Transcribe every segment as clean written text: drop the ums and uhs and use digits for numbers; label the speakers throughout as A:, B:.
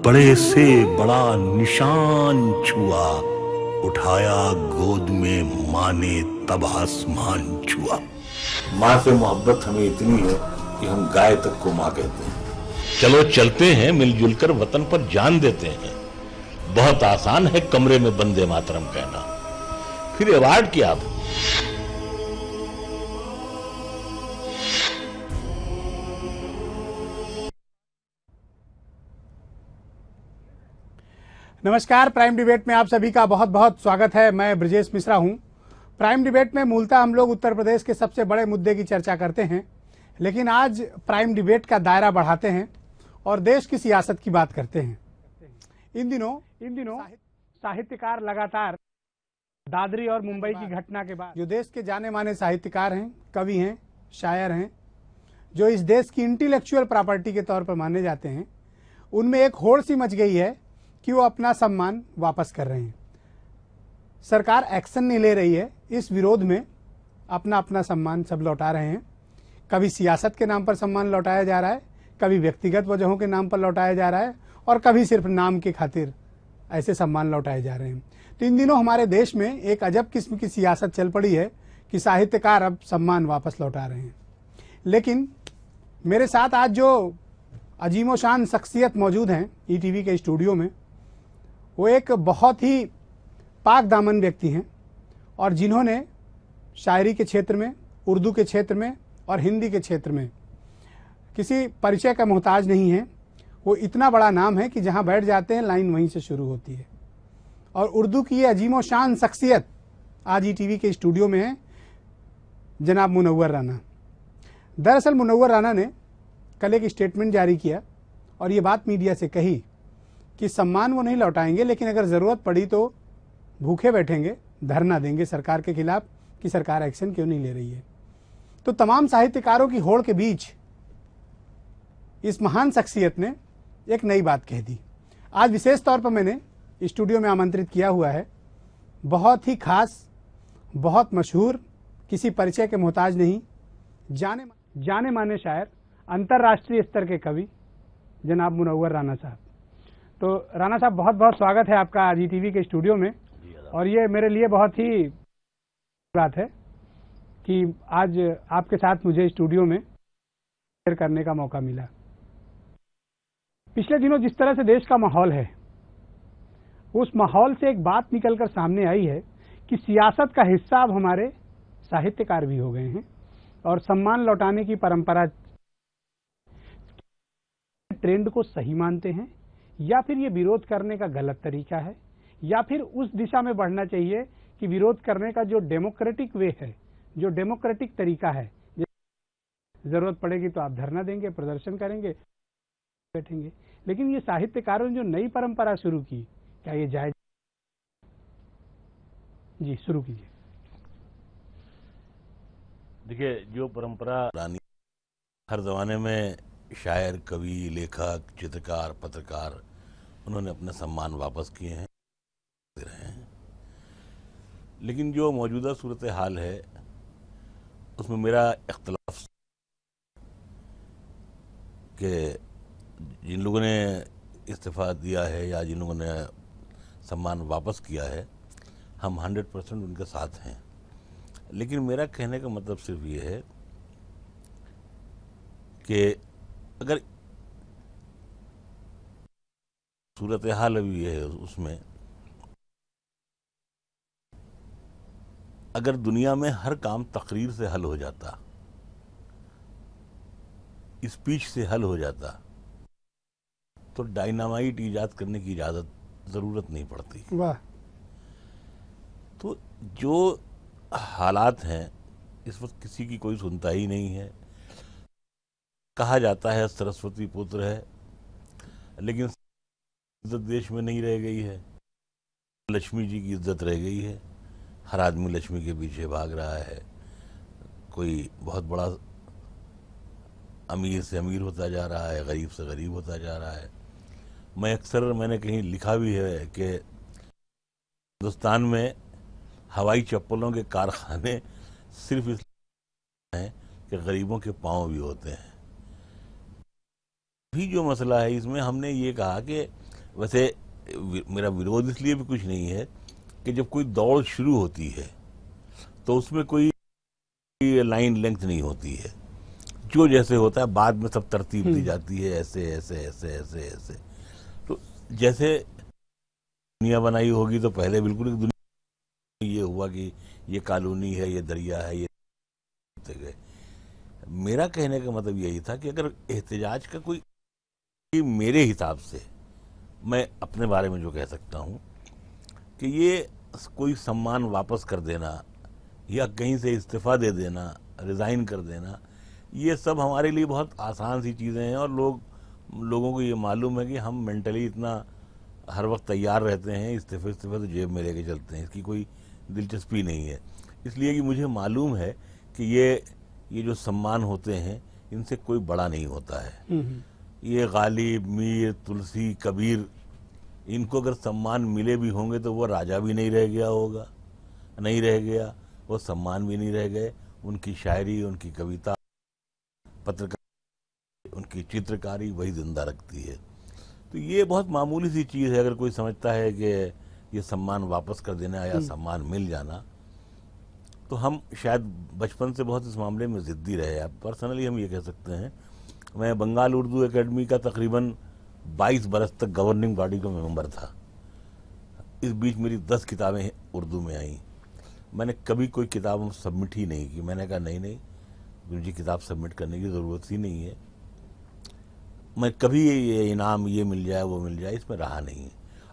A: बड़े से बड़ा निशान छुआ, उठाया गोद में माँ ने तब आसमान छुआ।
B: माँ से मोहब्बत हमें इतनी है कि हम गाय तक को माँ कहते हैं।
C: चलो चलते हैं मिलजुल कर वतन पर जान देते हैं। बहुत आसान है कमरे में वंदे मातरम कहना, फिर अवार्ड क्या। आप
D: नमस्कार, प्राइम डिबेट में आप सभी का बहुत बहुत स्वागत है। मैं ब्रजेश मिश्रा हूं। प्राइम डिबेट में मूलतः हम लोग उत्तर प्रदेश के सबसे बड़े मुद्दे की चर्चा करते हैं, लेकिन आज प्राइम डिबेट का दायरा बढ़ाते हैं और देश की सियासत की बात करते हैं। इन दिनों साहित्यकार लगातार दादरी और मुंबई की घटना के बाद जो देश के जाने माने साहित्यकार हैं, कवि हैं, शायर हैं, जो इस देश की इंटेलेक्चुअल प्रॉपर्टी के तौर पर माने जाते हैं, उनमें एक होड़ सी मच गई है कि वो अपना सम्मान वापस कर रहे हैं। सरकार एक्शन नहीं ले रही है, इस विरोध में अपना अपना सम्मान सब लौटा रहे हैं। कभी सियासत के नाम पर सम्मान लौटाया जा रहा है, कभी व्यक्तिगत वजहों के नाम पर लौटाया जा रहा है, और कभी सिर्फ नाम की खातिर ऐसे सम्मान लौटाए जा रहे हैं। तो इन दिनों हमारे देश में एक अजब किस्म की सियासत चल पड़ी है कि साहित्यकार अब सम्मान वापस लौटा रहे हैं। लेकिन मेरे साथ आज जो अजीमोशान शख्सियत मौजूद हैं ईटीवी के स्टूडियो में, वो एक बहुत ही पाक दामन व्यक्ति हैं और जिन्होंने शायरी के क्षेत्र में, उर्दू के क्षेत्र में और हिंदी के क्षेत्र में किसी परिचय का मोहताज नहीं है। वो इतना बड़ा नाम है कि जहां बैठ जाते हैं लाइन वहीं से शुरू होती है। और उर्दू की ये अजीमोशान शख्सियत आज ईटीवी के स्टूडियो में है, जनाब मुनव्वर राना। दरअसल मुनव्वर राना ने कल एक स्टेटमेंट जारी किया और ये बात मीडिया से कही कि सम्मान वो नहीं लौटाएंगे, लेकिन अगर ज़रूरत पड़ी तो भूखे बैठेंगे, धरना देंगे सरकार के खिलाफ कि सरकार एक्शन क्यों नहीं ले रही है। तो तमाम साहित्यकारों की होड़ के बीच इस महान शख्सियत ने एक नई बात कह दी। आज विशेष तौर पर मैंने स्टूडियो में आमंत्रित किया हुआ है बहुत ही खास, बहुत मशहूर, किसी परिचय के मोहताज नहीं, जाने माने शायर, अंतर्राष्ट्रीय स्तर के कवि जनाब मुनव्वर राना साहब। तो राना साहब, बहुत बहुत स्वागत है आपका आज ईटीवी के स्टूडियो में। और ये मेरे लिए बहुत ही बात है कि आज आपके साथ मुझे स्टूडियो में शेयर करने का मौका मिला। पिछले दिनों जिस तरह से देश का माहौल है, उस माहौल से एक बात निकलकर सामने आई है कि सियासत का हिस्सा अब हमारे साहित्यकार भी हो गए हैं और सम्मान लौटाने की परंपरा ट्रेंड को सही मानते हैं, या फिर ये विरोध करने का गलत तरीका है, या फिर उस दिशा में बढ़ना चाहिए कि विरोध करने का जो डेमोक्रेटिक वे है, जो डेमोक्रेटिक तरीका है, जरूरत पड़ेगी तो आप धरना देंगे, प्रदर्शन करेंगे, बैठेंगे। लेकिन ये साहित्यकारों ने जो नई परंपरा शुरू की, क्या ये जायज? जी, शुरू कीजिए।
C: देखिए, जो परंपरा पुरानी, हर जमाने में शायर, कवि, लेखक, चित्रकार, पत्रकार, उन्होंने अपने सम्मान वापस किए हैं, दे रहे हैं। लेकिन जो मौजूदा सूरत हाल है उसमें मेरा इख्तलाफ कि जिन लोगों ने इस्तीफा दिया है या जिन लोगों ने सम्मान वापस किया है, हम 100% उनके साथ हैं। लेकिन मेरा कहने का मतलब सिर्फ ये है कि अगर सूरत हाल अभी ये है, उसमें अगर दुनिया में हर काम तकरीर से हल हो जाता, स्पीच से हल हो जाता, तो डायनामाइट ईजाद करने की इजाज़त ज़रूरत नहीं पड़ती।
D: वाह।
C: तो जो हालात हैं इस वक्त, किसी की कोई सुनता ही नहीं है। कहा जाता है सरस्वती पुत्र है, लेकिन इज्जत देश में नहीं रह गई है। लक्ष्मी जी की इज्जत रह गई है। हर आदमी लक्ष्मी के पीछे भाग रहा है। कोई बहुत बड़ा अमीर से अमीर होता जा रहा है, गरीब से गरीब होता जा रहा है। मैंने कहीं लिखा भी है कि हिंदुस्तान में हवाई चप्पलों के कारखाने सिर्फ इसलिए हैं कि गरीबों के पांव भी होते हैं। भी जो मसला है इसमें, हमने ये कहा कि वैसे मेरा विरोध इसलिए भी कुछ नहीं है कि जब कोई दौड़ शुरू होती है तो उसमें कोई लाइन लेंथ नहीं होती है, जो जैसे होता है बाद में सब तरतीब दी जाती है, ऐसे ऐसे ऐसे ऐसे ऐसे। तो जैसे दुनिया बनाई होगी तो पहले बिल्कुल एक दुनिया ये हुआ कि ये कॉलोनी है, ये दरिया है, ये गए। मेरा कहने का मतलब यही था कि अगर एहतजाज का कोई, मेरे हिसाब से मैं अपने बारे में जो कह सकता हूँ कि ये कोई सम्मान वापस कर देना या कहीं से इस्तीफा दे देना, रिज़ाइन कर देना, ये सब हमारे लिए बहुत आसान सी चीज़ें हैं और लोगों को ये मालूम है कि हम मेंटली इतना हर वक्त तैयार रहते हैं, इस्तीफे तो जेब में लेके चलते हैं, इसकी कोई दिलचस्पी नहीं है। इसलिए कि मुझे मालूम है कि ये जो सम्मान होते हैं इनसे कोई बड़ा नहीं होता है। ये गालिब, मीर, तुलसी, कबीर, इनको अगर सम्मान मिले भी होंगे तो वो राजा भी नहीं रह गया होगा, नहीं रह गया, वो सम्मान भी नहीं रह गए। उनकी शायरी, उनकी कविता, पत्रकार, उनकी चित्रकारी वही जिंदा रखती है। तो ये बहुत मामूली सी चीज़ है। अगर कोई समझता है कि ये सम्मान वापस कर देना या सम्मान मिल जाना, तो हम शायद बचपन से बहुत इस मामले में ज़िद्दी रहे हैं। पर्सनली हम ये कह सकते हैं, मैं बंगाल उर्दू एकेडमी का तकरीबन 22 बरस तक गवर्निंग बॉडी का मेंबर था। इस बीच मेरी 10 किताबें उर्दू में आई। मैंने कभी कोई किताब सबमिट ही नहीं की। मैंने कहा नहीं मुझे किताब सबमिट करने की ज़रूरत ही नहीं है। मैं कभी ये इनाम ये मिल जाए वो मिल जाए इसमें रहा नहीं है।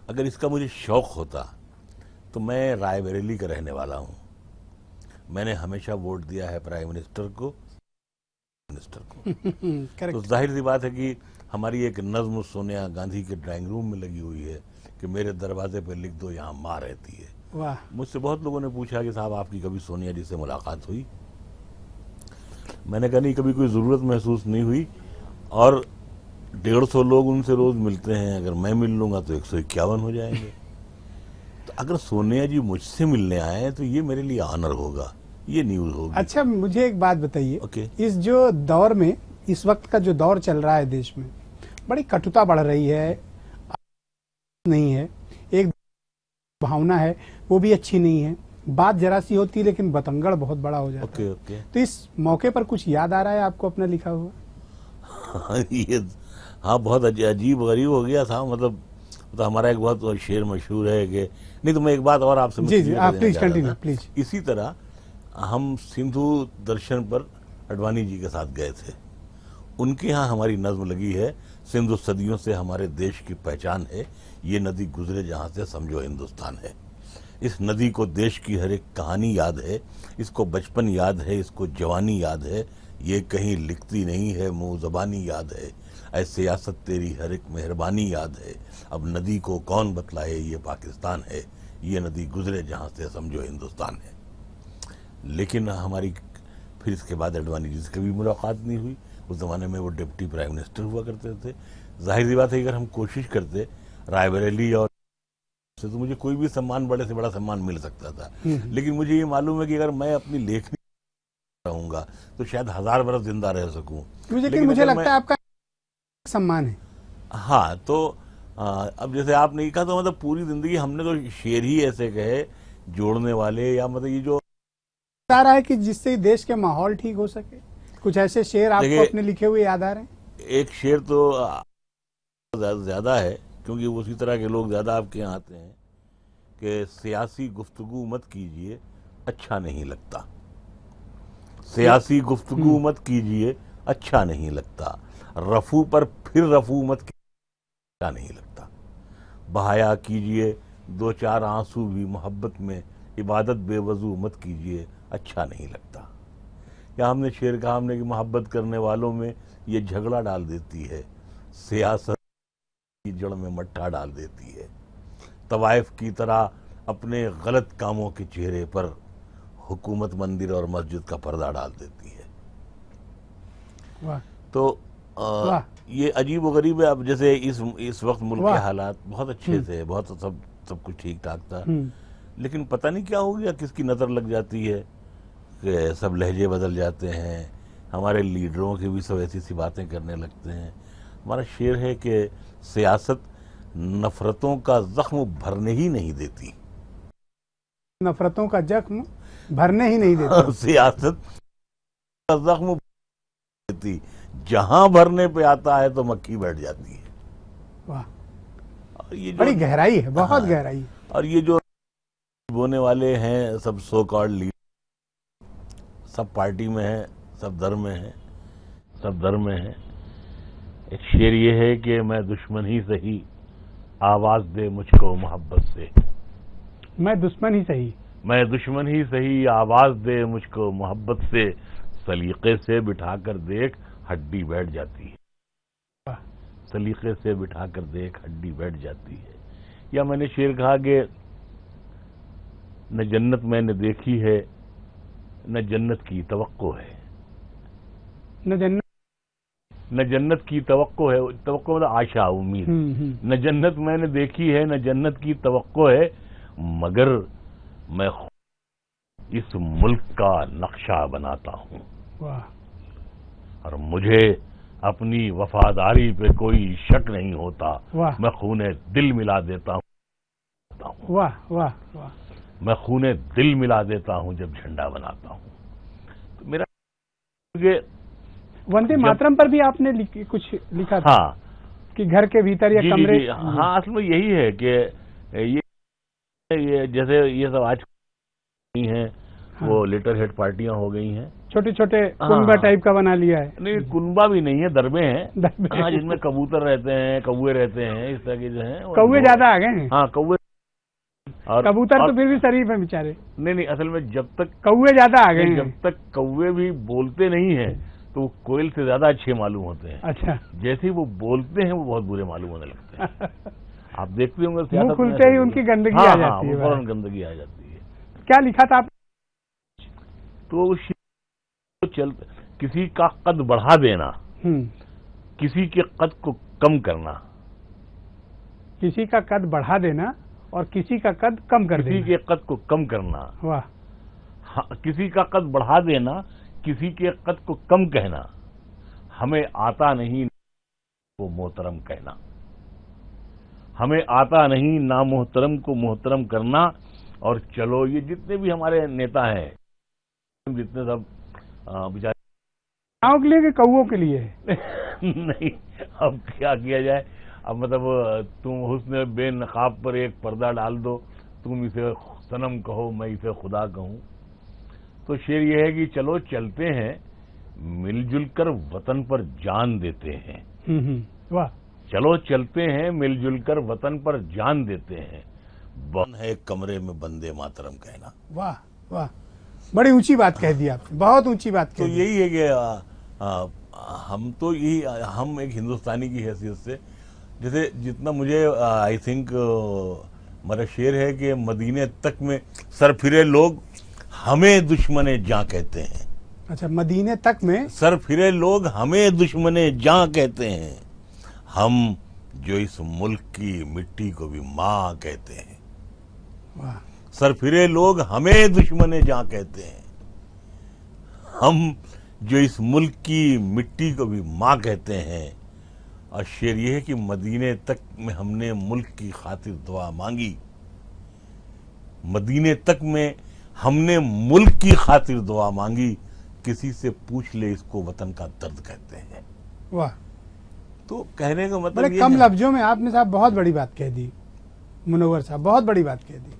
C: अगर इसका मुझे शौक़ होता तो मैं रायबरेली का रहने वाला हूँ। मैंने हमेशा वोट दिया है प्राइम मिनिस्टर को। तो जाहिर सी बात है कि हमारी एक नज्म सोनिया गांधी के ड्राइंग रूम में लगी हुई है कि मेरे दरवाजे पे लिख दो यहाँ माँ रहती है।
D: वाह।
C: मुझसे बहुत लोगों ने पूछा कि साहब आपकी कभी सोनिया जी से मुलाकात हुई? मैंने कहा नहीं, कभी कोई ज़रूरत महसूस नहीं हुई। और 150 लोग उनसे रोज़ मिलते हैं, अगर मैं मिल लूँगा तो 151 हो जाएंगे। तो अगर सोनिया जी मुझसे मिलने आए तो ये मेरे लिए ऑनर होगा, ये न्यूज़ होगी।
D: अच्छा, मुझे एक बात बताइए।
C: ओके।
D: इस जो दौर में, इस वक्त का जो दौर चल रहा है देश में, बड़ी कटुता बढ़ रही है, नहीं है, एक भावना है वो भी अच्छी नहीं है, बात जरा सी होती है लेकिन बतंगड़ बहुत बड़ा हो जाता है।
C: ओके।
D: तो इस मौके पर कुछ याद आ रहा है आपको अपना लिखा हुआ?
C: हाँ, बहुत अजीब गरीब हो गया था। मतलब तो हमारा एक बहुत शेर मशहूर है कि नहीं, तो मैं एक बात और आपसे
D: जी आप प्लीज कंटिन्यू प्लीज।
C: इसी तरह हम सिंधु दर्शन पर अडवाणी जी के साथ गए थे। उनके यहाँ हमारी नज्म लगी है, सिंधु सदियों से हमारे देश की पहचान है, ये नदी गुजरे जहाँ से समझो हिंदुस्तान है। इस नदी को देश की हर एक कहानी याद है, इसको बचपन याद है, इसको जवानी याद है, ये कहीं लिखती नहीं है मुँह ज़बानी याद है, ऐ सियासत तेरी हर एक मेहरबानी याद है, अब नदी को कौन बतलाए ये पाकिस्तान है, ये नदी गुजरे जहाँ से समझो हिंदुस्तान है। लेकिन हमारी फिर इसके बाद अडवाणी जी से कभी मुलाकात नहीं हुई। उस ज़माने में वो डिप्टी प्राइम मिनिस्टर हुआ करते थे। जाहिर सी बात है, अगर हम कोशिश करते रायबरेली और से, तो मुझे कोई भी सम्मान, बड़े से बड़ा सम्मान मिल सकता था। लेकिन मुझे ये मालूम है कि अगर मैं अपनी लेखनी रहूंगा तो शायद 1000 बरस जिंदा रह सकूं।
D: लेकिन मुझे लगता है आपका सम्मान है।
C: हाँ, तो अब जैसे आपने कहा, तो मतलब पूरी जिंदगी हमने तो शेर ही ऐसे कहे जोड़ने वाले, या मतलब ये जो
D: आ रहा है कि जिससे देश के माहौल ठीक हो सके, कुछ ऐसे शेर आपको अपने लिखे हुए याद आ रहे हैं?
C: एक शेर तो ज्यादा है, क्योंकि उसी तरह के लोग ज्यादा आपके यहाँ आते हैं कि सियासी गुफ्तगू मत कीजिए, अच्छा नहीं लगता। सियासी गुफ्तगू मत कीजिए, अच्छा नहीं लगता। रफू पर फिर रफू मत कीजिए, अच्छा नहीं लगता। बहाया कीजिए 2-4 आंसू भी मोहब्बत में, इबादत बेवजू मत कीजिए, अच्छा नहीं लगता। या हमने शेर कहा हमने कि मोहब्बत करने वालों में ये झगड़ा डाल देती है, सियासत की जड़ में मट्ठा डाल देती है, तवाइफ की तरह अपने गलत कामों के चेहरे पर हुकूमत मंदिर और मस्जिद का पर्दा डाल देती है।
D: वाह।
C: तो ये अजीब व गरीब है। अब जैसे इस वक्त मुल्क के हालात बहुत अच्छे थे, बहुत सब कुछ ठीक ठाक था, लेकिन पता नहीं क्या हो गया, किसकी नज़र लग जाती है कि सब लहजे बदल जाते हैं, हमारे लीडरों की भी सब ऐसी सी बातें करने लगते हैं। हमारा शेर है कि सियासत नफरतों का जख्म भरने ही नहीं देती।
D: नफरतों का जख्म भरने ही नहीं देती।
C: सियासत का जख्म देती, जहां भरने पे आता है तो मक्खी बैठ जाती है।
D: वाह,
C: और ये
D: बड़ी गहराई है, बहुत
C: हाँ,
D: गहराई है।
C: और ये जो बोने वाले हैं सब सो कॉल्ड लीडर, सब पार्टी में है, सब धर्म में है, सब धर्म में है। एक शेर ये है कि मैं दुश्मन ही सही आवाज दे मुझको मोहब्बत से।
D: मैं दुश्मन ही सही,
C: मैं दुश्मन ही सही आवाज दे मुझको मोहब्बत से, सलीके से बिठाकर देख हड्डी बैठ जाती है।
D: वाह,
C: सलीके से बिठाकर देख हड्डी बैठ जाती है। या मैंने शेर कहा कि न जन्नत मैंने देखी है न जन्नत की तवक्को है। न जन्नत की तवक्को है, तवक्को मतलब आशा, उम्मीद। न जन्नत मैंने देखी है न जन्नत की तवक्को है, मगर मैं इस मुल्क का नक्शा बनाता हूं।
D: वाह,
C: और मुझे अपनी वफादारी पे कोई शक नहीं होता।
D: वाह,
C: मैं खूने दिल मिला देता हूं।
D: वाह वाह वाह,
C: मैं खूने दिल मिला देता हूं जब झंडा बनाता हूं। तो मेरा ये
D: वंदे मातरम पर भी आपने कुछ लिखा था।
C: हाँ,
D: कि घर के भीतर या
C: जी,
D: कमरे।
C: जी, हाँ, असल में यही है कि ये जैसे ये सब आज नहीं है।
D: हाँ,
C: वो लेटर हेड पार्टियां हो गई हैं,
D: छोटे छोटे कुनबा टाइप का बना लिया है।
C: नहीं, कुनबा भी नहीं है, दरबे हैं।
D: दरबे।
C: हाँ, जिनमें कबूतर रहते हैं, कौवे रहते हैं, इस तरह के जो हैं।
D: कौवे ज्यादा आ गए हैं।
C: हाँ, कौवे और
D: कबूतर तो फिर भी शरीफ है बेचारे।
C: नहीं, असल में जब तक
D: कौवे ज्यादा आ गए हैं।
C: जब तक कौवे भी बोलते नहीं है तो कोयल से ज्यादा अच्छे मालूम होते हैं।
D: अच्छा,
C: जैसे ही वो बोलते हैं वो बहुत बुरे मालूम होने लगते हैं। आप देखते होंगे
D: मुंह
C: सियासत
D: खुलते ही उनकी गंदगी आ जाती है।
C: फौरन गंदगी आ जाती है।
D: क्या लिखा था आप?
C: तो किसी का कद बढ़ा देना, किसी के कद को कम करना।
D: किसी का कद बढ़ा देना और किसी का कद कम कर देना।
C: किसी के कद को कम करना।
D: वाह,
C: हाँ, किसी का कद बढ़ा देना, किसी के कद को कम कहना, हमें आता नहीं वो मोहतरम कहना। हमें आता नहीं ना मोहतरम को मोहतरम करना। और चलो, ये जितने भी हमारे नेता हैं, जितने सब बेचारे
D: गाँव के लिए कि कौओं के लिए?
C: नहीं, अब क्या किया जाए। अब मतलब तुम हुस्न बेनकाब पर एक पर्दा डाल दो, तुम इसे सनम कहो मैं इसे खुदा कहूं। तो शेर ये है कि चलो चलते हैं मिलजुल कर वतन पर जान देते हैं।
D: वाह,
C: चलो चलते हैं मिलजुल कर वतन पर जान देते हैं। बन है कमरे में बंदे मातरम कहना।
D: वाह वाह, बड़ी ऊंची बात कह दी आपने, बहुत ऊंची बात कह
C: तो
D: दी।
C: यही है कि हम तो यही, हम एक हिंदुस्तानी की हैसियत से, जैसे जितना मुझे आई थिंक मेरा शेर है कि मदीने तक में सर फिरे लोग हमें दुश्मने जां कहते हैं।
D: अच्छा, मदीने तक में
C: सर फिरे लोग हमें दुश्मने जां कहते हैं, हम जो इस मुल्क की मिट्टी को भी मां कहते हैं।
D: वाह,
C: सर फिरे लोग हमें दुश्मने जां कहते हैं, हम जो इस मुल्क की मिट्टी को भी मां कहते हैं। और शेर ये है कि मदीने तक में हमने मुल्क की खातिर दुआ मांगी। मदीने तक में हमने मुल्क की खातिर दुआ मांगी, किसी से पूछ ले इसको वतन का दर्द कहते हैं।
D: वाह,
C: तो कहने का मतलब
D: बड़े
C: ये
D: कम
C: है।
D: लफ्जों में आपने साहब बहुत बड़ी बात कह दी, मुनव्वर साहब, बहुत बड़ी बात कह दी।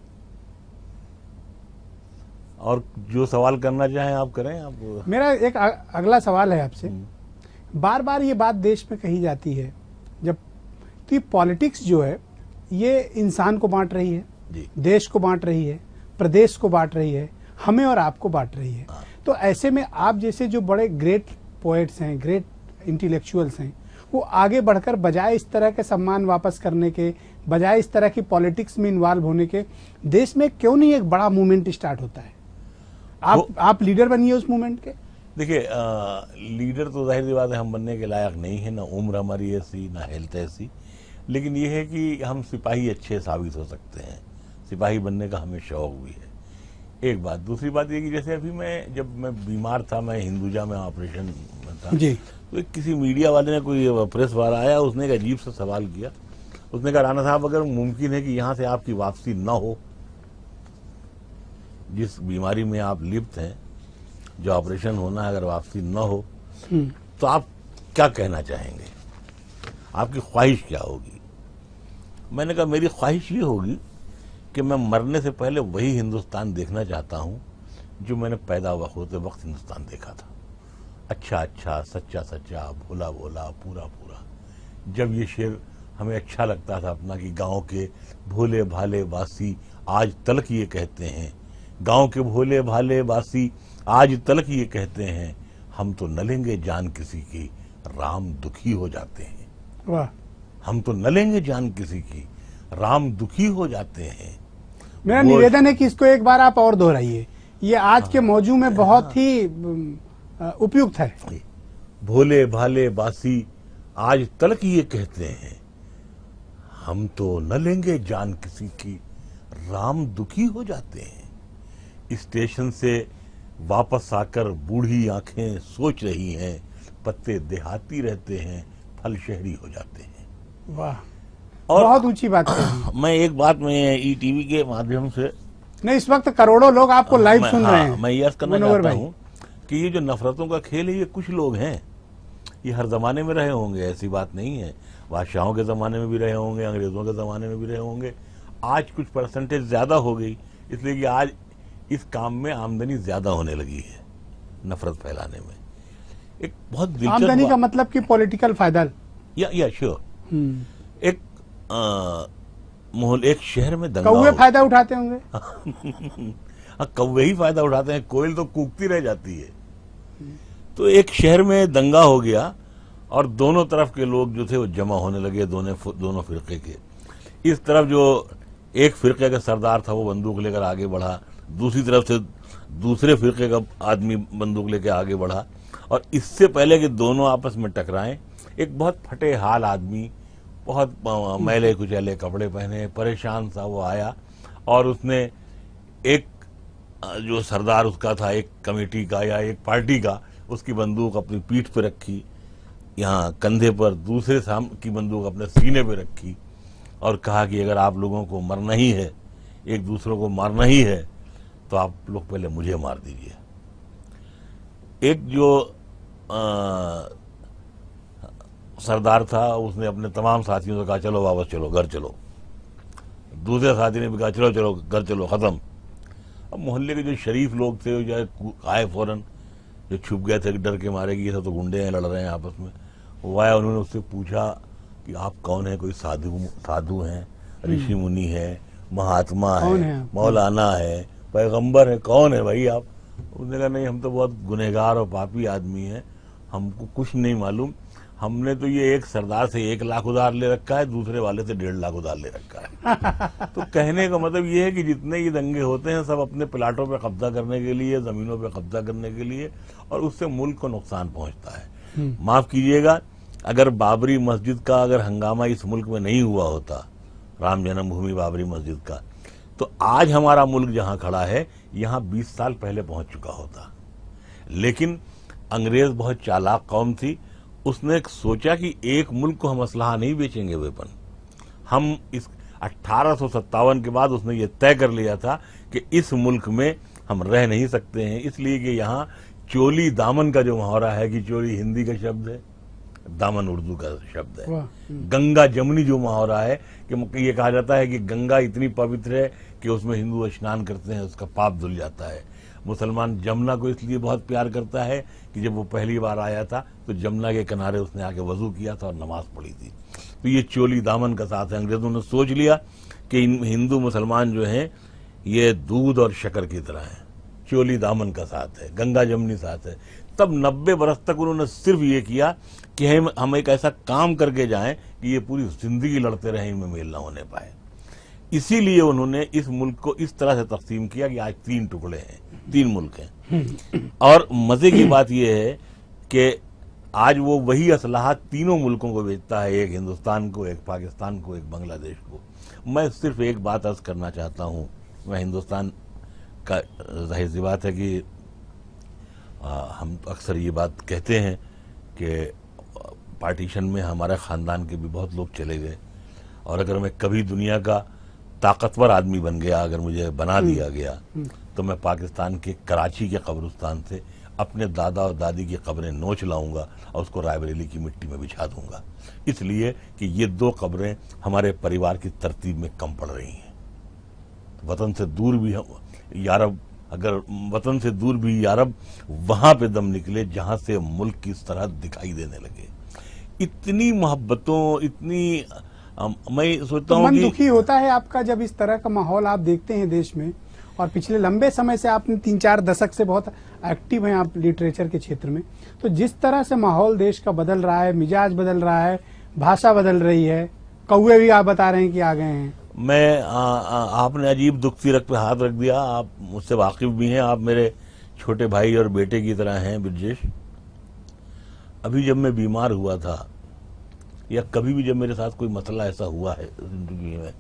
C: और जो सवाल करना चाहें आप करें। आप
D: मेरा एक अगला सवाल है आपसे। बार बार ये बात देश में कही जाती है जब कि पॉलिटिक्स जो है ये इंसान को बांट रही है,
C: जी,
D: देश को बांट रही है, प्रदेश को बांट रही है, हमें और आपको बांट रही है। तो ऐसे में आप जैसे जो बड़े ग्रेट पोएट्स हैं, ग्रेट इंटेलेक्चुअल्स हैं, वो आगे बढ़कर बजाय इस तरह के सम्मान वापस करने के, बजाय इस तरह की पॉलिटिक्स में इन्वॉल्व होने के, देश में क्यों नहीं एक बड़ा मूवमेंट स्टार्ट होता है? आप लीडर बनिए उस मूवमेंट के।
C: देखिए, लीडर तो जाहिर सी बात है हम बनने के लायक नहीं है, ना उम्र हमारी ऐसी, ना हेल्थ ऐसी। लेकिन ये है कि हम सिपाही अच्छे साबित हो सकते हैं, सिपाही बनने का हमें शौक भी है। एक बात। दूसरी बात ये कि जैसे अभी जब मैं बीमार था, मैं हिंदुजा में ऑपरेशन में था
D: जी,
C: तो किसी मीडिया वाले ने, कोई प्रेस वाला आया, उसने एक अजीब सा सवाल किया। उसने कहा राणा साहब अगर मुमकिन है कि यहां से आपकी वापसी न हो, जिस बीमारी में आप लिप्त हैं, जो ऑपरेशन होना है, अगर वापसी न हो तो आप क्या कहना चाहेंगे, आपकी ख्वाहिश क्या होगी? मैंने कहा मेरी ख्वाहिश ये होगी कि मैं मरने से पहले वही हिंदुस्तान देखना चाहता हूं जो मैंने पैदा होते वक्त हिंदुस्तान देखा था। अच्छा अच्छा, सच्चा सच्चा, भोला भोला, पूरा पूरा। जब ये शेर हमें अच्छा लगता था अपना कि गांव के भोले भाले वासी आज तलक ये कहते हैं, गांव के भोले भाले वासी आज तलक ये कहते हैं, हम तो न लेंगे जान किसी की, राम दुखी हो जाते हैं।
D: वाह।
C: हम तो न लेंगे जान किसी की, राम दुखी हो जाते हैं।
D: मेरा निवेदन है कि इसको एक बार आप और दोहराइए, ये आज के मौजू में बहुत ही उपयुक्त है।
C: भोले भाले बासी आज तलक ये कहते हैं, हम तो न लेंगे जान किसी की, राम दुखी हो जाते हैं। स्टेशन से वापस आकर बूढ़ी आंखें सोच रही हैं, पत्ते देहाती रहते हैं, फल शहरी हो जाते हैं।
D: वाह,
C: और
D: बहुत ऊंची बात कही।
C: मैं एक बात में ईटीवी के माध्यम से,
D: नहीं, इस वक्त करोड़ों लोग आपको लाइव सुन रहे हैं।
C: मैं ये अर्ज करना चाहता हूँ कि ये जो नफरतों का खेल है, ये कुछ लोग हैं, ये हर जमाने में रहे होंगे, ऐसी बात नहीं है। बादशाहों के जमाने में भी रहे होंगे, अंग्रेजों के जमाने में भी रहे होंगे। आज कुछ परसेंटेज ज्यादा हो गई, इसलिए कि आज इस काम में आमदनी ज्यादा होने लगी है, नफरत फैलाने में। एक बहुत दिलचस्प
D: आमदनी का मतलब कि पॉलिटिकल फायदा।
C: या श्योर। एक एक शहर में दंगा
D: कौवे फायदा उठाते होंगे।
C: हाँ, कौवे ही फायदा उठाते हैं, कोयल तो कूकती रह जाती है। तो एक शहर में दंगा हो गया और दोनों तरफ के लोग जो थे वो जमा होने लगे, दोनों फिरके के। इस तरफ जो एक फिरके का सरदार था वो बंदूक लेकर आगे बढ़ा, दूसरी तरफ से दूसरे फिरके का आदमी बंदूक लेकर आगे बढ़ा, और इससे पहले कि दोनों आपस में टकराएं, एक बहुत फटे हाल आदमी, बहुत मैले कुचैले कपड़े पहने, परेशान सा वो आया, और उसने एक जो सरदार उसका था, एक कमेटी का या एक पार्टी का, उसकी बंदूक अपनी पीठ पे रखी, यहाँ कंधे पर, दूसरे की बंदूक अपने सीने पे रखी, और कहा कि अगर आप लोगों को मरना ही है, एक दूसरों को मारना ही है, तो आप लोग पहले मुझे मार दीजिए। एक जो सरदार था उसने अपने तमाम साथियों से कहा चलो वापस चलो, घर चलो। दूसरे साथी ने भी कहा चलो चलो घर चलो, खत्म। अब मोहल्ले के जो शरीफ लोग थे जो आए फौरन, जो छुप गए थे डर के मारे कि ये सब तो गुंडे हैं, लड़ रहे हैं आपस में, वो आया। उन्होंने उससे पूछा कि आप कौन है, कोई साधु हैं, ऋषि मुनि है, महात्मा है, मौलाना है, पैगंबर है, कौन है भाई आप? उसने कहा नहीं, हम तो बहुत गुनहगार और पापी आदमी हैं, हमको कुछ नहीं मालूम, हमने तो ये एक सरदार से 1 लाख उधार ले रखा है, दूसरे वाले से 1.5 लाख उधार ले रखा है। तो कहने का मतलब ये है कि जितने ये दंगे होते हैं सब अपने प्लाटों पे कब्जा करने के लिए, जमीनों पे कब्जा करने के लिए, और उससे मुल्क को नुकसान पहुंचता है। माफ कीजिएगा, अगर बाबरी मस्जिद का अगर हंगामा इस मुल्क में नहीं हुआ होता, राम जन्मभूमि बाबरी मस्जिद का, तो आज हमारा मुल्क जहां खड़ा है यहां 20 साल पहले पहुंच चुका होता। लेकिन अंग्रेज बहुत चालाक कौम थी, उसने सोचा कि एक मुल्क को हम असलहा नहीं बेचेंगे, वेपन। हम इस 1857 के बाद उसने ये तय कर लिया था कि इस मुल्क में हम रह नहीं सकते हैं, इसलिए कि यहाँ चोली दामन का जो मुहावरा है कि चोली हिंदी का शब्द है, दामन उर्दू का शब्द है। गंगा जमुनी जो मुहावरा है कि ये कहा जाता है कि गंगा इतनी पवित्र है कि उसमें हिंदू स्नान करते हैं, उसका पाप धुल जाता है। मुसलमान जमुना को इसलिए बहुत प्यार करता है कि जब वो पहली बार आया था तो जमुना के किनारे उसने आके वजू किया था और नमाज पढ़ी थी। तो ये चोली दामन का साथ है। अंग्रेजों ने सोच लिया कि हिंदू मुसलमान जो हैं ये दूध और शक्कर की तरह हैं, चोली दामन का साथ है, गंगा जमुनी साथ है। तब 90 बरस तक उन्होंने सिर्फ ये किया कि हम एक ऐसा काम करके जाएं कि ये पूरी जिंदगी लड़ते रहे, इनमें मेल ना होने पाए। इसीलिए उन्होंने इस मुल्क को इस तरह से तकसीम किया कि आज 3 टुकड़े हैं, 3 मुल्क हैं। और मजे की बात यह है कि आज वो वही असलहा तीनों मुल्कों को बेचता है, एक हिंदुस्तान को, एक पाकिस्तान को, एक बांग्लादेश को। मैं सिर्फ एक बात अर्ज करना चाहता हूँ, मैं हिंदुस्तान का, जाहिर सी बात है कि हम अक्सर ये बात कहते हैं कि पार्टीशन में हमारे ख़ानदान के भी बहुत लोग चले गए, और अगर मैं कभी दुनिया का ताकतवर आदमी बन गया, अगर मुझे बना दिया गया, तो मैं पाकिस्तान के कराची के कब्रिस्तान से अपने दादा और दादी की कब्रें नोच लाऊंगा और उसको रायबरेली की मिट्टी में बिछा दूंगा, इसलिए कि ये 2 कब्रें हमारे परिवार की तरतीब में कम पड़ रही हैं। वतन से दूर भी हम यारब, अगर वतन से दूर भी यारब, वहां पे दम निकले जहां से मुल्क की इस तरह दिखाई देने लगे। इतनी मोहब्बतों, इतनी मैं सोचता हूँ
D: मन
C: कि
D: दुखी होता है आपका जब इस तरह का माहौल आप देखते हैं देश में, और पिछले लंबे समय से आपने 3-4 दशक से बहुत एक्टिव हैं आप लिटरेचर के क्षेत्र में, तो जिस तरह से माहौल देश का बदल रहा है, मिजाज बदल रहा है, भाषा बदल रही है, कौवे भी आप बता रहे हैं कि आ गए हैं।
C: मैं आपने अजीब दुख सिरक पे हाथ रख दिया। आप मुझसे वाकिफ भी हैं, आप मेरे छोटे भाई और बेटे की तरह हैं ब्रजेश। अभी जब मैं बीमार हुआ था, या कभी भी जब मेरे साथ कोई मसला ऐसा हुआ है जिंदगी में,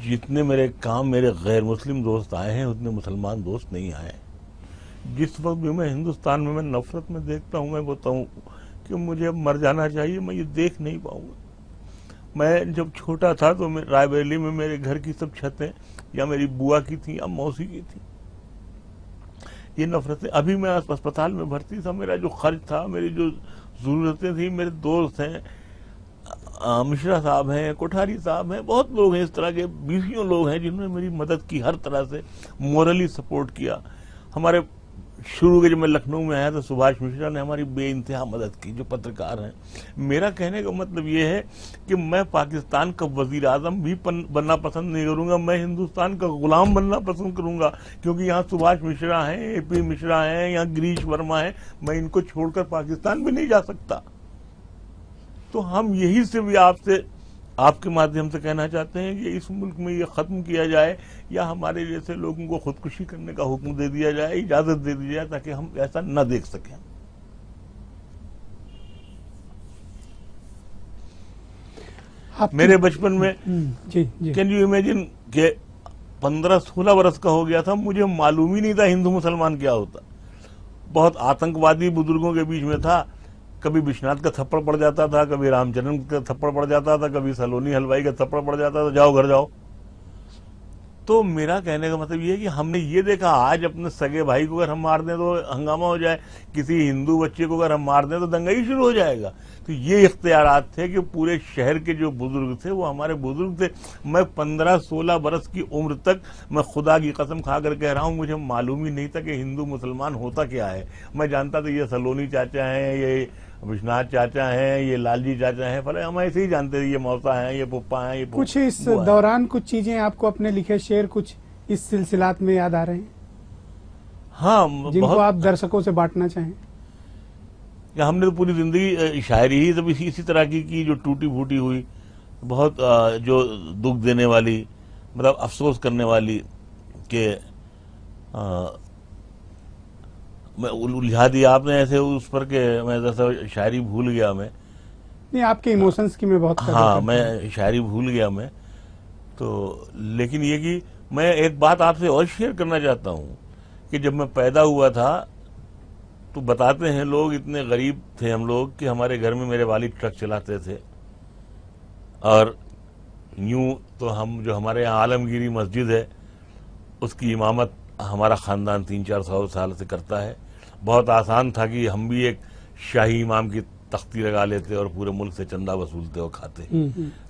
C: जितने मेरे काम मेरे गैर मुस्लिम दोस्त आए हैं उतने मुसलमान दोस्त नहीं आए। जिस वक्त भी मैं हिंदुस्तान में मैं नफरत में देखता हूँ, मैं बोलता हूँ कि मुझे अब मर जाना चाहिए, मैं ये देख नहीं पाऊंगा। मैं जब छोटा था तो रायबरेली में मेरे घर की सब छतें या मेरी बुआ की थी या मौसी की थी। ये नफरतें, अभी मैं अस्पताल में भर्ती था, मेरा जो खर्च था, मेरी जो जरूरतें थी, मेरे दोस्त हैं, मिश्रा साहब हैं, कोठारी साहब हैं, बहुत लोग हैं इस तरह के, 20 लोग हैं जिन्होंने मेरी मदद की, हर तरह से मोरली सपोर्ट किया। हमारे शुरू के जब मैं लखनऊ में आया तो सुभाष मिश्रा ने हमारी बेइंतहा मदद की, जो पत्रकार हैं। मेरा कहने का मतलब ये है कि मैं पाकिस्तान का वजीर आजम भी बनना पसंद नहीं करूंगा, मैं हिंदुस्तान का गुलाम बनना पसंद करूंगा, क्योंकि यहाँ सुभाष मिश्रा हैं, AP मिश्रा हैं, यहाँ गिरीश वर्मा है, मैं इनको छोड़कर पाकिस्तान भी नहीं जा सकता। तो हम यही से भी आपसे, आपके माध्यम से कहना चाहते हैं कि इस मुल्क में ये खत्म किया जाए, या हमारे जैसे लोगों को खुदकुशी करने का हुक्म दे दिया जाए, इजाजत दे दी जाए, ताकि हम ऐसा न देख सकें। मेरे बचपन में कैन यू इमेजिन के 15-16 वर्ष का हो गया था, मुझे मालूम ही नहीं था हिंदू मुसलमान क्या होता। बहुत आतंकवादी बुजुर्गों के बीच में था, कभी विश्वनाथ का थप्पड़ पड़ जाता था, कभी रामचंद्रन का थप्पड़ पड़ जाता था, कभी सलोनी हलवाई का थप्पड़ पड़ जाता था, जाओ घर जाओ। तो मेरा कहने का मतलब ये है कि हमने ये देखा, आज अपने सगे भाई को अगर हम मार दें तो हंगामा हो जाए, किसी हिंदू बच्चे को अगर हम मार दें तो दंगा ही शुरू हो जाएगा। तो ये इख्तियारात थे कि पूरे शहर के जो बुजुर्ग थे वो हमारे बुजुर्ग थे। मैं 15-16 बरस की उम्र तक, मैं खुदा की कसम खाकर कह रहा हूँ, मुझे मालूम ही नहीं था कि हिंदू मुसलमान होता क्या है। मैं जानता था ये सलोनी चाचा हैं, ये विश्वनाथ चाचा हैं, ये लालजी चाचा हैं, फले हम ऐसे ही जानते थे, ये मौसा हैं, ये पुप्पा हैं, ये
D: कुछ इस दौरान कुछ चीजें आपको अपने लिखे शेर कुछ इस सिलसिलात में याद आ रहे हैं?
C: हाँ,
D: जिनको आप दर्शकों से बांटना चाहें।
C: हमने तो पूरी जिंदगी शायरी ही सब इसी तरह की जो टूटी फूटी हुई, बहुत जो दुख देने वाली, मतलब अफसोस करने वाली, के मैं उलझा दिया आपने ऐसे उस पर के मैं जैसा शायरी भूल गया मैं।
D: नहीं, आपके इमोशंस की मैं बहुत
C: हाँ, मैं शायरी भूल गया मैं तो। लेकिन ये कि मैं एक बात आपसे और शेयर करना चाहता हूँ कि जब मैं पैदा हुआ था तो बताते हैं लोग, इतने गरीब थे हम लोग कि हमारे घर में मेरे वालिद ट्रक चलाते थे, और यूं तो हम, जो हमारे यहाँ आलमगीरी मस्जिद है उसकी इमामत हमारा ख़ानदान 300-400 साल से करता है। बहुत आसान था कि हम भी एक शाही इमाम की तख्ती लगा लेते और पूरे मुल्क से चंदा वसूलते और खाते,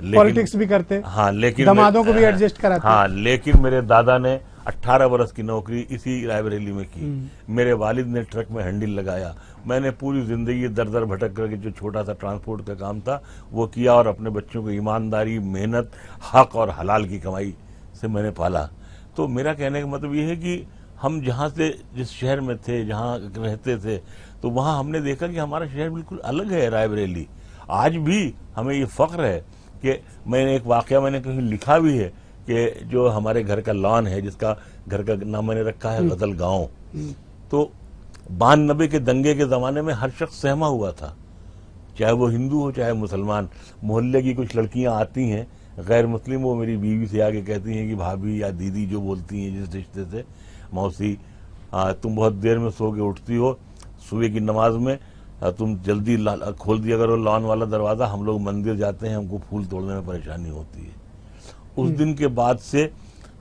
D: पॉलिटिक्स भी करते।
C: हाँ, लेकिन
D: दमादों को भी एडजस्ट कराते।
C: हाँ, लेकिन मेरे दादा ने 18 बरस की नौकरी इसी रायबरेली में की। मेरे वालिद ने ट्रक में हैंडल लगाया। मैंने पूरी जिंदगी दर दर भटक करके जो छोटा सा ट्रांसपोर्ट का काम था वो किया, और अपने बच्चों को ईमानदारी, मेहनत, हक और हलाल की कमाई से मैंने पाला। तो मेरा कहने का मतलब ये है कि हम जहाँ से, जिस शहर में थे, जहाँ रहते थे, तो वहाँ हमने देखा कि हमारा शहर बिल्कुल अलग है रायबरेली। आज भी हमें ये फख्र है कि मैंने एक वाक़या मैंने कहीं लिखा भी है कि जो हमारे घर का लॉन है, जिसका घर का नाम मैंने रखा है गजल गांव, तो 92 के दंगे के ज़माने में हर शख्स सहमा हुआ था, चाहे वो हिंदू हो चाहे मुसलमान। मोहल्ले की कुछ लड़कियां आती हैं गैर मुस्लिम, वो मेरी बीवी से आके कहती हैं कि भाभी या दीदी जो बोलती हैं जिस रिश्ते से, मौसी तुम बहुत देर में सो के उठती हो, सुबह की नमाज में तुम जल्दी खोल दिया करो लॉन वाला दरवाजा, हम लोग मंदिर जाते हैं, हमको फूल तोड़ने में परेशानी होती है। उस दिन के बाद से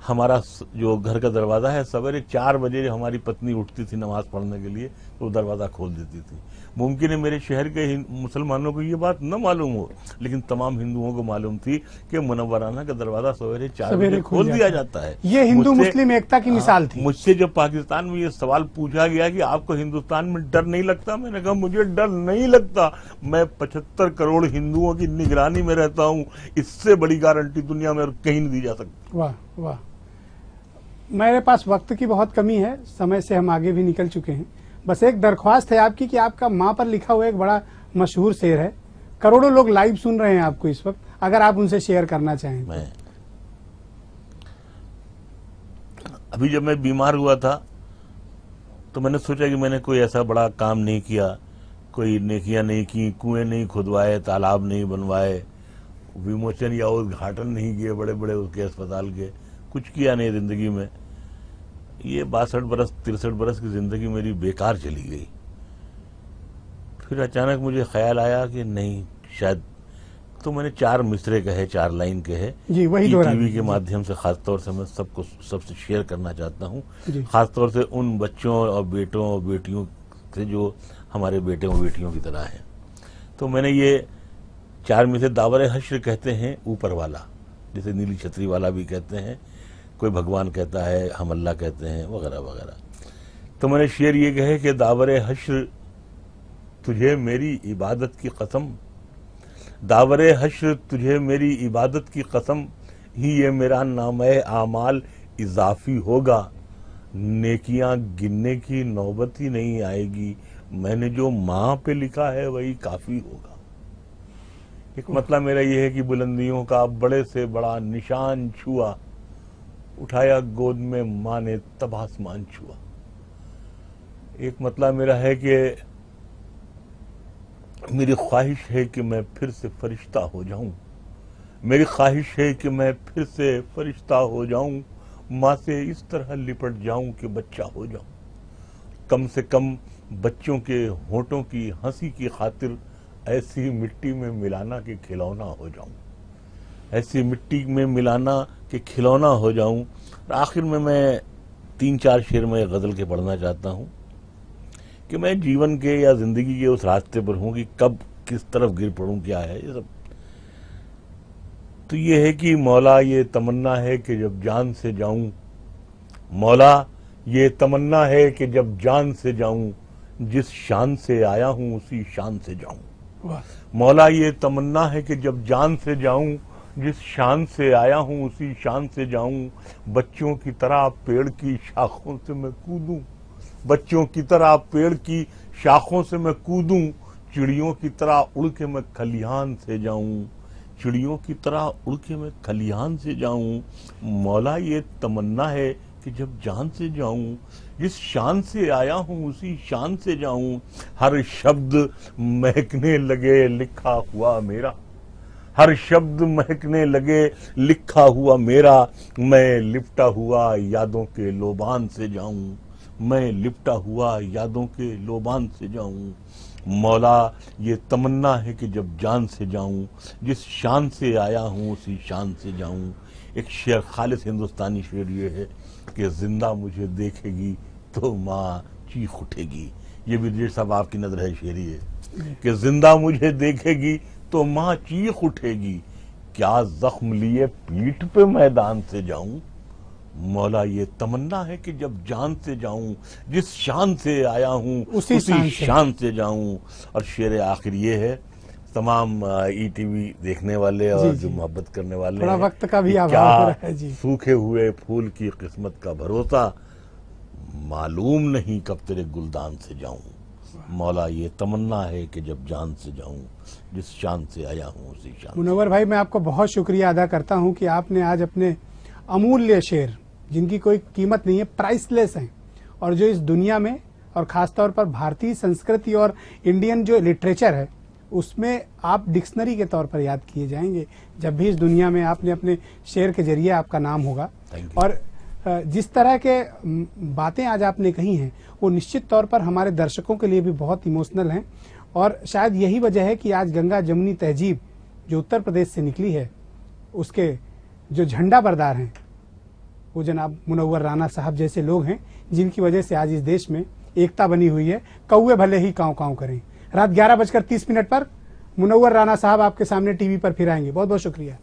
C: हमारा जो घर का दरवाजा है, सवेरे 4 बजे हमारी पत्नी उठती थी नमाज पढ़ने के लिए तो दरवाजा खोल देती थी। मुमकिन है मेरे शहर के मुसलमानों को ये बात न मालूम हो, लेकिन तमाम हिंदुओं को मालूम थी कि मुनव्वराना का दरवाजा सवेरे 4 बजे खोल दिया जाता है।
D: ये हिंदू मुस्लिम एकता की मिसाल थी।
C: मुझसे जब पाकिस्तान में ये सवाल पूछा गया कि आपको हिंदुस्तान में डर नहीं लगता, मैंने कहा मुझे डर नहीं लगता, मैं 75 करोड़ हिंदुओं की निगरानी में रहता हूँ, इससे बड़ी गारंटी दुनिया में और कहीं नहीं दी जा सकती।
D: वाह वाह। मेरे पास वक्त की बहुत कमी है, समय से हम आगे भी निकल चुके हैं। बस एक दरख्वास्त है आपकी कि आपका माँ पर लिखा हुआ एक बड़ा मशहूर शेर है, करोड़ों लोग लाइव सुन रहे हैं आपको इस वक्त, अगर आप उनसे शेयर करना चाहें।
C: मैं अभी जब मैं बीमार हुआ था तो मैंने सोचा कि मैंने कोई ऐसा बड़ा काम नहीं किया, कोई नेकियां नहीं की, कुएं नहीं खुदवाए, तालाब नहीं बनवाए, विमोचन या उद्घाटन नहीं किए बड़े बड़े उसके अस्पताल के, कुछ किया नहीं जिंदगी में। ये 62 बरस 63 बरस की जिंदगी मेरी बेकार चली गई। फिर अचानक मुझे ख्याल आया कि नहीं शायद, तो मैंने 4 मिसरे कहे, 4 लाइन कहे
D: जी, वही
C: टीवी के माध्यम से खासतौर से मैं सबसे शेयर करना चाहता हूँ, खासतौर से उन बच्चों और बेटों और बेटियों से जो हमारे बेटे और बेटियों की तरह हैं। तो मैंने ये 4 मिसरे, दावरे हश्र कहते हैं ऊपर वाला, जैसे नीली छतरी वाला भी कहते हैं, कोई भगवान कहता है, हम अल्लाह कहते हैं, वगैरह वगैरह। तो मैंने शेर ये कहे कि दावरे हश्र तुझे मेरी इबादत की कसम, दावरे हश्र तुझे मेरी इबादत की कसम, ही ये मेरा नामे आमाल इजाफी होगा, नेकियां गिनने की नौबत ही नहीं आएगी, मैंने जो माँ पे लिखा है वही काफी होगा। एक मतलब मेरा ये है कि बुलंदियों का बड़े से बड़ा निशान छुआ, उठाया गोद में माँ ने तब आसमान छुआ। एक मतलब मेरा है कि मेरी ख्वाहिश है कि मैं फिर से फरिश्ता हो जाऊं, मेरी ख्वाहिश है कि मैं फिर से फरिश्ता हो जाऊं, माँ से इस तरह लिपट जाऊं कि बच्चा हो जाऊं, कम से कम बच्चों के होठों की हंसी की खातिर ऐसी मिट्टी में मिलाना कि खिलौना हो जाऊं, ऐसी मिट्टी में मिलाना कि खिलौना हो जाऊं। और आखिर में मैं 3-4 शेर में गजल के पढ़ना चाहता हूं कि मैं जीवन के या जिंदगी के उस रास्ते पर हूं कि कब किस तरफ गिर पड़ूं, क्या है ये सब। तो ये है कि मौला ये तमन्ना है कि जब जान से जाऊं, मौला ये तमन्ना है कि जब जान से जाऊं, जिस शान से आया हूं उसी शान से जाऊं। मौला ये तमन्ना है कि जब जान से जाऊं, जिस शान से आया हूं उसी शान से जाऊं, बच्चों की तरह पेड़ की शाखों से मैं कूदूं, बच्चों की तरह पेड़ की शाखों से मैं कूदूं, चिड़ियों की तरह उड़ के मैं खलिहान से जाऊं, चिड़ियों की तरह उड़ के मैं खलिहान से जाऊं। मौला ये तमन्ना है कि जब जान से जाऊं, जिस शान से आया हूं उसी शान से जाऊं, हर शब्द महकने लगे लिखा हुआ मेरा, हर शब्द महकने लगे लिखा हुआ मेरा, मैं लिपटा हुआ यादों के लोबान से जाऊं, मैं लिपटा हुआ यादों के लोबान से जाऊं। मौला ये तमन्ना है कि जब जान से जाऊं, जिस शान से आया हूं उसी शान से जाऊं। एक शेर, खालिस हिंदुस्तानी शेर ये है कि जिंदा मुझे देखेगी तो माँ चीख उठेगी। ये भी ब्रिजेश साहब आपकी नजर है शेरी है कि जिंदा मुझे देखेगी तो माँ चीख उठेगी, क्या जख्म लिए पीठ पे मैदान से जाऊं। मौला ये तमन्ना है कि जब जान से जाऊं, जिस शान से आया हूं उसी शान से जाऊं। और शेर आखिर ये है, तमाम ईटीवी देखने वाले और जो मोहब्बत करने वाले
D: थोड़ा वक्त का भी अभाव हो रहा है जी।
C: सूखे हुए फूल की किस्मत का भरोसा, मालूम नहीं कब तेरे गुलदान से जाऊं। मौला ये तमन्ना है कि जब जान से जाऊं, जिस शान से आया हूं उसी शान।
D: मुनव्वर भाई, मैं आपको बहुत शुक्रिया अदा करता हूं कि आपने आज अपने अमूल्य शेर, जिनकी कोई कीमत नहीं है, प्राइसलेस हैं, और जो इस दुनिया में और खासतौर पर भारतीय संस्कृति और इंडियन जो लिटरेचर है उसमें आप डिक्शनरी के तौर पर याद किए जाएंगे जब भी इस दुनिया में आपने अपने शेर के जरिए आपका नाम होगा। और जिस तरह के बातें आज आपने कही हैं वो निश्चित तौर पर हमारे दर्शकों के लिए भी बहुत इमोशनल हैं। और शायद यही वजह है कि आज गंगा जमुनी तहजीब जो उत्तर प्रदेश से निकली है, उसके जो झंडा बरदार हैं वो जनाब मुनव्वर राना साहब जैसे लोग हैं, जिनकी वजह से आज इस देश में एकता बनी हुई है। कौवे भले ही काँव काँव करें। रात 11:30 पर मुनव्वर राना साहब आपके सामने टीवी पर फिर आएंगे। बहुत बहुत शुक्रिया।